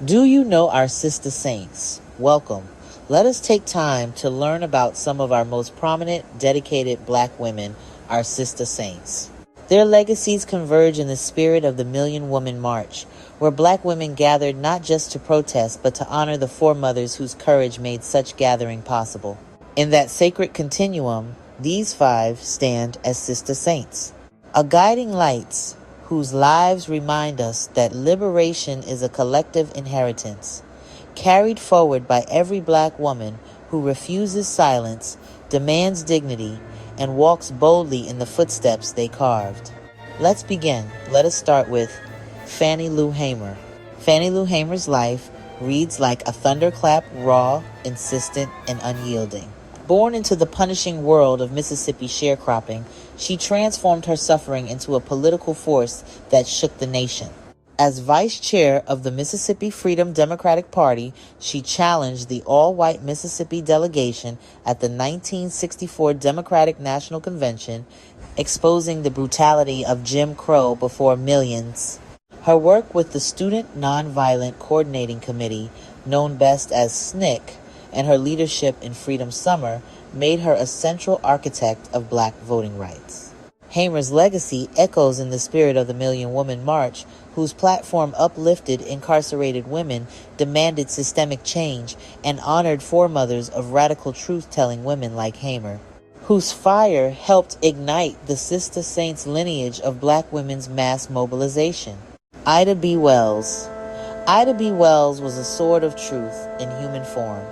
Do you know our Sistah Saints? Welcome. Let us take time to learn about some of our most prominent, dedicated Black women, our Sistah Saints. Their legacies converge in the spirit of the Million Woman March, where Black women gathered not just to protest, but to honor the foremothers whose courage made such gathering possible. In that sacred continuum, these five stand as Sistah Saints, a guiding lights whose lives remind us that liberation is a collective inheritance, carried forward by every Black woman who refuses silence, demands dignity, and walks boldly in the footsteps they carved. Let's begin. Let us start with Fannie Lou Hamer. Fannie Lou Hamer's life reads like a thunderclap, raw, insistent, and unyielding. Born into the punishing world of Mississippi sharecropping, she transformed her suffering into a political force that shook the nation. As vice chair of the Mississippi Freedom Democratic Party, she challenged the all-white Mississippi delegation at the 1964 Democratic National Convention, exposing the brutality of Jim Crow before millions. Her work with the Student Nonviolent Coordinating Committee, known best as SNCC, and her leadership in Freedom Summer made her a central architect of Black voting rights. Hamer's legacy echoes in the spirit of the Million Woman March, whose platform uplifted incarcerated women, demanded systemic change, and honored foremothers of radical truth-telling women like Hamer, whose fire helped ignite the Sistah Saints lineage of Black women's mass mobilization. Ida B. Wells. Ida B. Wells was a sword of truth in human form.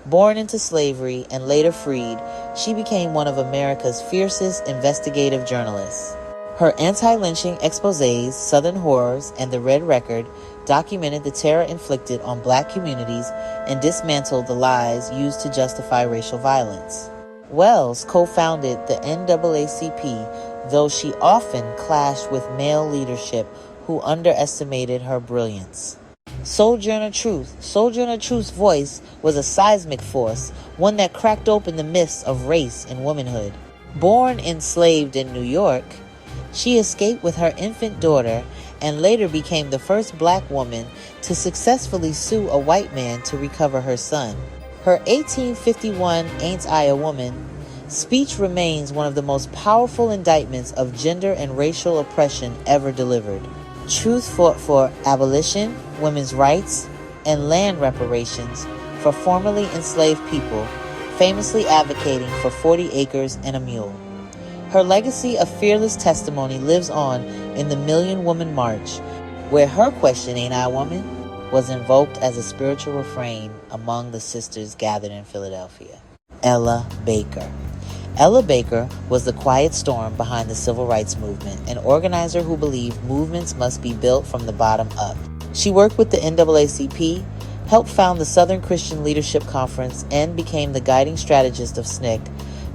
Born into slavery and later freed, she became one of America's fiercest investigative journalists. Her anti-lynching exposés, Southern Horrors, and The Red Record documented the terror inflicted on Black communities and dismantled the lies used to justify racial violence. Wells co-founded the NAACP, though she often clashed with male leadership who underestimated her brilliance. Sojourner Truth. Sojourner Truth's voice was a seismic force, one that cracked open the myths of race and womanhood. Born enslaved in New York, she escaped with her infant daughter and later became the first Black woman to successfully sue a white man to recover her son. Her 1851 Ain't I a Woman speech remains one of the most powerful indictments of gender and racial oppression ever delivered. Truth fought for abolition, women's rights, and land reparations for formerly enslaved people, famously advocating for 40 acres and a mule. Her legacy of fearless testimony lives on in the Million Woman March, where her question, "Ain't I a woman?" was invoked as a spiritual refrain among the sisters gathered in Philadelphia. Ella Baker. Ella Baker was the quiet storm behind the civil rights movement, an organizer who believed movements must be built from the bottom up. She worked with the NAACP, helped found the Southern Christian Leadership Conference, and became the guiding strategist of SNCC,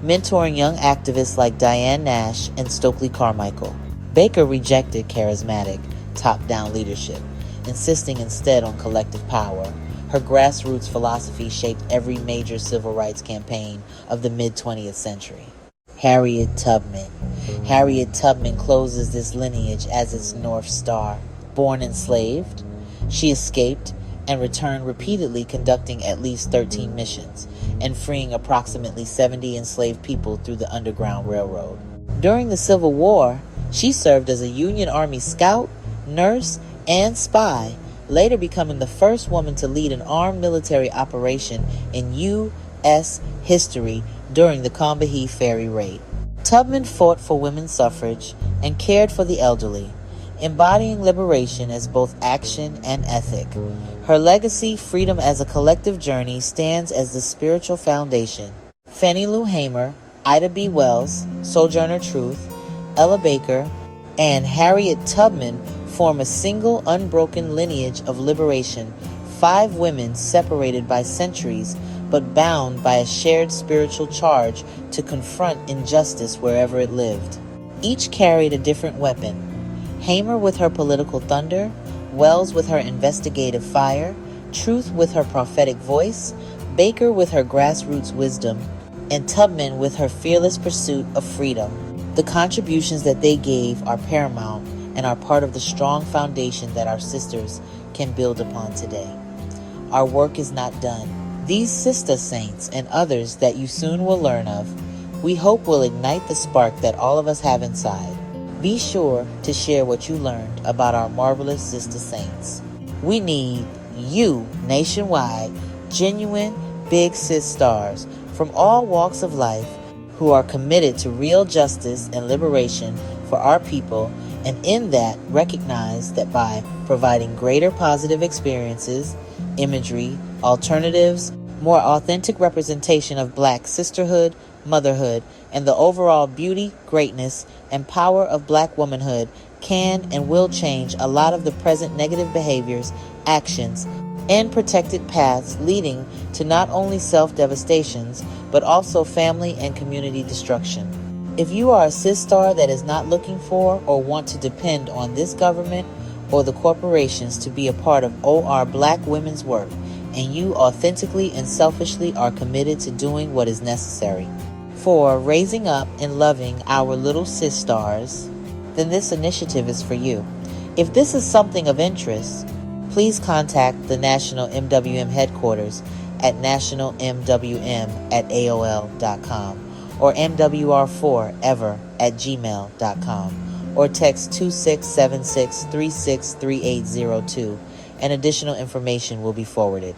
mentoring young activists like Diane Nash and Stokely Carmichael. Baker rejected charismatic, top-down leadership, insisting instead on collective power. Her grassroots philosophy shaped every major civil rights campaign of the mid-20th century. Harriet Tubman. Harriet Tubman closes this lineage as its North Star. Born enslaved, she escaped and returned repeatedly, conducting at least 13 missions and freeing approximately 70 enslaved people through the Underground Railroad. During the Civil War, she served as a Union Army scout, nurse, and spy, later becoming the first woman to lead an armed military operation in U.S. history during the Combahee Ferry Raid. Tubman fought for women's suffrage and cared for the elderly, embodying liberation as both action and ethic. Her legacy, freedom as a collective journey, stands as the spiritual foundation. Fannie Lou Hamer, Ida B. Wells, Sojourner Truth, Ella Baker, and Harriet Tubman form a single unbroken lineage of liberation, five women separated by centuries but bound by a shared spiritual charge to confront injustice wherever it lived. Each carried a different weapon. Hamer with her political thunder, Wells with her investigative fire, Truth with her prophetic voice, Baker with her grassroots wisdom, and Tubman with her fearless pursuit of freedom. The contributions that they gave are paramount and are part of the strong foundation that our sisters can build upon today. Our work is not done. These Sistah Saints and others that you soon will learn of, we hope will ignite the spark that all of us have inside. Be sure to share what you learned about our marvelous Sistah Saints. We need you nationwide, genuine big sis stars from all walks of life who are committed to real justice and liberation for our people, and in that recognize that by providing greater positive experiences, imagery, alternatives, more authentic representation of Black sisterhood, motherhood, and the overall beauty, greatness, and power of Black womanhood can and will change a lot of the present negative behaviors, actions, and protected paths leading to not only self-devastations, but also family and community destruction. If you are a sis star that is not looking for or want to depend on this government or the corporations to be a part of OR Black women's work, and you authentically and selfishly are committed to doing what is necessary for raising up and loving our little sis stars, then this initiative is for you. If this is something of interest, please contact the National MWM headquarters at nationalmwm@aol.com or mwr4ever@gmail.com or text 2676-363802 and additional information will be forwarded.